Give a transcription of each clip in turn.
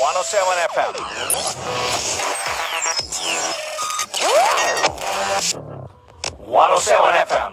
107 FM. 107 FM.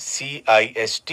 CIST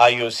IOC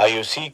IOC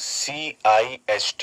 CIST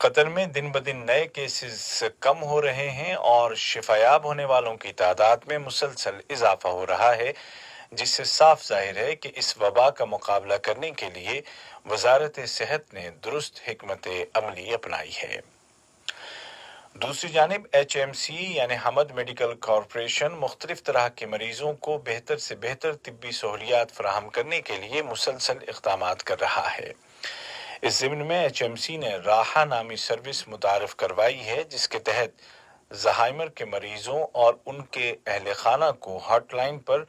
قطر میں دن بدن نئے کیسز کم ہو رہے ہیں اور شفایاب ہونے والوں کی تعداد میں مسلسل اضافہ ہو رہا ہے، جس سے صاف ظاہر ہے کہ اس وبا کا مقابلہ کرنے کے لیے وزارت صحت نے درست حکمت عملی اپنائی ہے۔ دوسری جانب ایچ ایم سی یعنی حمد میڈیکل کارپوریشن مختلف طرح کے مریضوں کو بہتر سے بہتر طبی سہولیات فراہم کرنے کے لیے مسلسل اقدامات کر رہا ہے۔ اس ضمن میں ایچ ایم سی نے راحہ نامی سروس متعارف کروائی ہے، جس کے تحت زہائمر کے مریضوں اور ان کے اہل خانہ کو ہاٹ لائن پر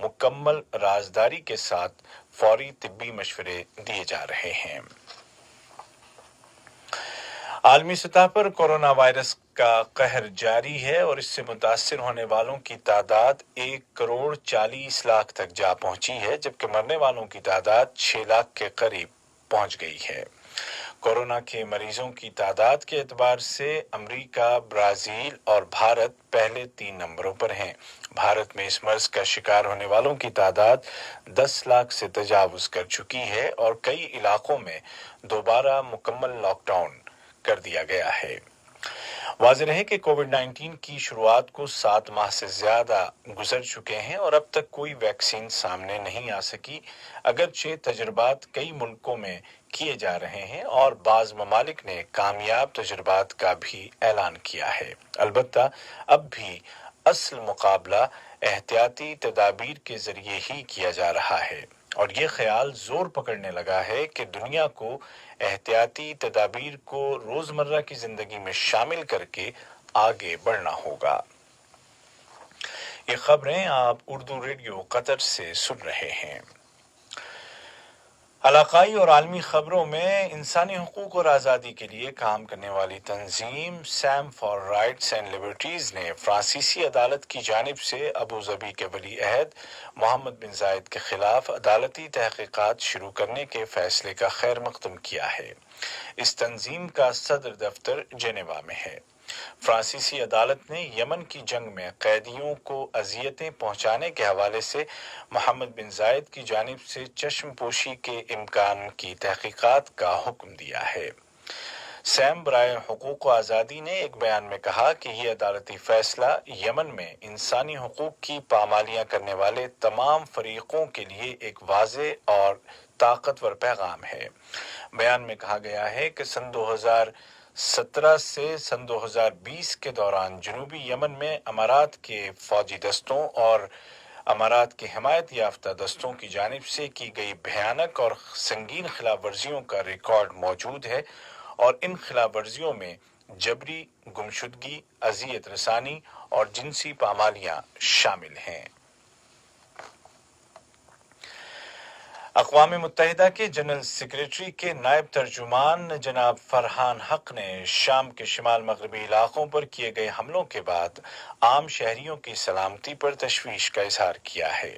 مکمل رازداری کے ساتھ فوری طبی مشورے دیے جا رہے ہیں۔ عالمی سطح پر کورونا وائرس کا قہر جاری ہے اور اس سے متاثر ہونے والوں کی تعداد 1,40,00,000 تک جا پہنچی ہے، جبکہ مرنے والوں کی تعداد 6 لاکھ کے قریب پہنچ گئی ہے۔ کورونا کے مریضوں کی تعداد کے اعتبار سے امریکہ، برازیل اور بھارت پہلے 3 نمبروں پر ہیں۔ بھارت میں اس مرض کا شکار ہونے والوں کی تعداد 10 لاکھ سے تجاوز کر چکی ہے اور کئی علاقوں میں دوبارہ مکمل لاک ڈاؤن کر دیا گیا ہے۔ واضح رہے کہ کووڈ 19 کی شروعات کو 7 ماہ سے زیادہ گزر چکے ہیں اور اب تک کوئی ویکسین سامنے نہیں آ سکی، اگرچہ تجربات کئی ملکوں میں کیے جا رہے ہیں اور بعض ممالک نے کامیاب تجربات کا بھی اعلان کیا ہے۔ البتہ اب بھی اصل مقابلہ احتیاطی تدابیر کے ذریعے ہی کیا جا رہا ہے، اور یہ خیال زور پکڑنے لگا ہے کہ دنیا کو احتیاطی تدابیر کو روزمرہ کی زندگی میں شامل کر کے آگے بڑھنا ہوگا۔ یہ خبریں آپ اردو ریڈیو قطر سے سن رہے ہیں۔ علاقائی اور عالمی خبروں میں انسانی حقوق اور آزادی کے لیے کام کرنے والی تنظیم same for rights and liberties نے فرانسیسی عدالت کی جانب سے ابوظبی کے ولی عہد محمد بن زائد کے خلاف عدالتی تحقیقات شروع کرنے کے فیصلے کا خیر مقدم کیا ہے۔ اس تنظیم کا صدر دفتر جنیوا میں ہے۔ فرانسیسی عدالت نے یمن کی جنگ میں قیدیوں کو اذیتیں پہنچانے کے حوالے سے محمد بن زائد کی جانب سے چشم پوشی کے امکان کی تحقیقات کا حکم دیا ہے۔ سیم برائے حقوق و آزادی نے ایک بیان میں کہا کہ یہ عدالتی فیصلہ یمن میں انسانی حقوق کی پامالیاں کرنے والے تمام فریقوں کے لیے ایک واضح اور طاقتور پیغام ہے۔ بیان میں کہا گیا ہے کہ سن 2017 سے سن 2020 کے دوران جنوبی یمن میں امارات کے فوجی دستوں اور امارات کے حمایت یافتہ دستوں کی جانب سے کی گئی بھیانک اور سنگین خلاف ورزیوں کا ریکارڈ موجود ہے، اور ان خلاف ورزیوں میں جبری گمشدگی، اذیت رسانی اور جنسی پامالیاں شامل ہیں۔ اقوام متحدہ کے جنرل سیکریٹری کے نائب ترجمان جناب فرحان حق نے شام کے شمال مغربی علاقوں پر کیے گئے حملوں کے بعد عام شہریوں کی سلامتی پر تشویش کا اظہار کیا ہے۔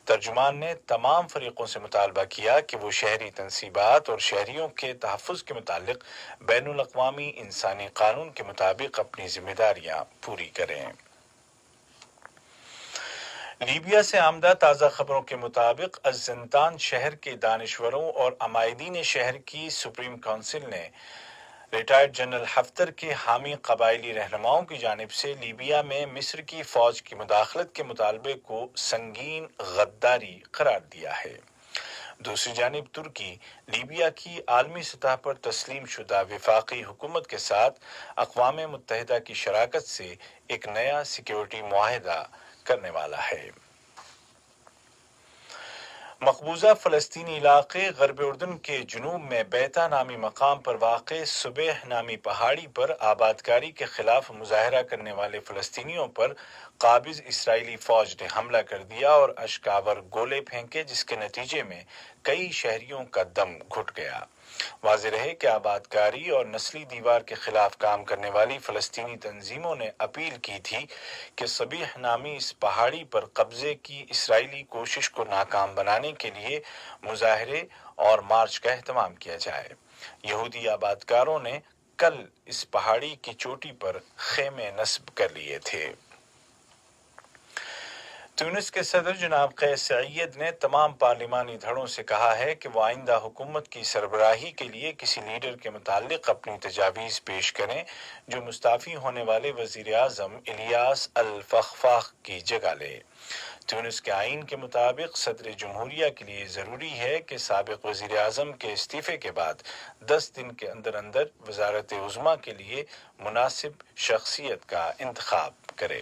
ترجمان نے تمام فریقوں سے مطالبہ کیا کہ وہ شہری تنصیبات اور شہریوں کے تحفظ کے متعلق بین الاقوامی انسانی قانون کے مطابق اپنی ذمہ داریاں پوری کریں۔ لیبیا سے آمدہ تازہ خبروں کے مطابق الزنتان شہر کے دانشوروں اور عمائدین شہر کی سپریم کونسل نے ریٹائرڈ جنرل حفتر کے حامی قبائلی رہنماؤں کی جانب سے لیبیا میں مصر کی فوج کی مداخلت کے مطالبے کو سنگین غداری قرار دیا ہے۔ دوسری جانب ترکی لیبیا کی عالمی سطح پر تسلیم شدہ وفاقی حکومت کے ساتھ اقوام متحدہ کی شراکت سے ایک نیا سیکیورٹی معاہدہ کرنے والا ہے۔ مقبوضہ فلسطینی علاقے غرب اردن کے جنوب میں بیتا نامی مقام پر واقع صبح نامی پہاڑی پر آبادکاری کے خلاف مظاہرہ کرنے والے فلسطینیوں پر قابض اسرائیلی فوج نے حملہ کر دیا اور اشکاور گولے پھینکے، جس کے نتیجے میں کئی شہریوں کا دم گھٹ گیا۔ واضح رہے کہ آبادکاری اور نسلی دیوار کے خلاف کام کرنے والی فلسطینی تنظیموں نے اپیل کی تھی کہ صبیح نامی اس پہاڑی پر قبضے کی اسرائیلی کوشش کو ناکام بنانے کے لیے مظاہرے اور مارچ کا اہتمام کیا جائے۔ یہودی آبادکاروں نے کل اس پہاڑی کی چوٹی پر خیمے نصب کر لیے تھے۔ تونس کے صدر جناب قیس سعید نے تمام پارلیمانی دھڑوں سے کہا ہے کہ وہ آئندہ حکومت کی سربراہی کے لیے کسی لیڈر کے متعلق اپنی تجاویز پیش کریں جو مستعفی ہونے والے وزیر اعظم الیاس الفخفاق کی جگہ لے۔ تونس کے آئین کے مطابق صدر جمہوریہ کے لیے ضروری ہے کہ سابق وزیر اعظم کے استعفے کے بعد 10 دن کے اندر اندر وزارت عظمیٰ کے لیے مناسب شخصیت کا انتخاب کرے۔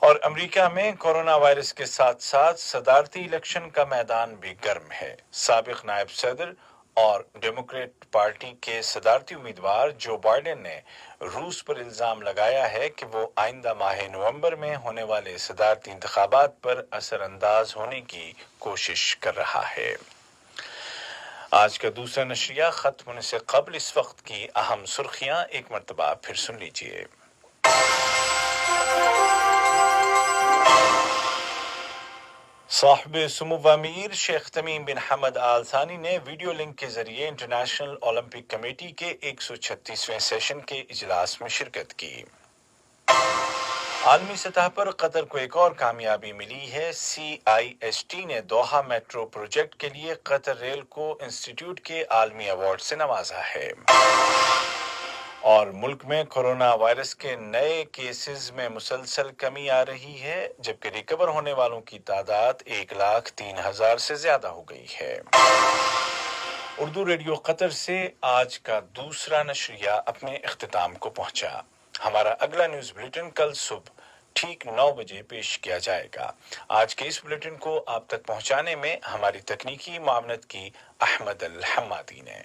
اور امریکہ میں کورونا وائرس کے ساتھ ساتھ صدارتی الیکشن کا میدان بھی گرم ہے۔ سابق نائب صدر اور ڈیموکریٹ پارٹی کے صدارتی امیدوار جو بائیڈن نے روس پر الزام لگایا ہے کہ وہ آئندہ ماہ نومبر میں ہونے والے صدارتی انتخابات پر اثر انداز ہونے کی کوشش کر رہا ہے۔ آج کا دوسرا نشریہ ختم ہونے سے قبل اس وقت کی اہم سرخیاں ایک مرتبہ پھر سن لیجیے۔ صاحب سمو امیر شیخ تمیم بن حمد آل ثانی نے ویڈیو لنک کے ذریعے انٹرنیشنل اولمپک کمیٹی کے 136ویں سیشن کے اجلاس میں شرکت کی۔ عالمی سطح پر قطر کو ایک اور کامیابی ملی ہے۔ CIST نے دوحہ میٹرو پروجیکٹ کے لیے قطر ریل کو انسٹی ٹیوٹ کے عالمی ایوارڈ سے نوازا ہے۔ اور ملک میں کورونا وائرس کے نئے کیسز میں مسلسل کمی آ رہی ہے، جبکہ ریکور ہونے والوں کی تعداد 1,03,000 سے زیادہ ہو گئی ہے۔ اردو ریڈیو قطر سے آج کا دوسرا نشریہ اپنے اختتام کو پہنچا۔ ہمارا اگلا نیوز بلیٹن کل صبح ٹھیک 9 بجے پیش کیا جائے گا۔ آج کے اس بلیٹن کو آپ تک پہنچانے میں ہماری تکنیکی معاونت کی احمد الحمادی نے۔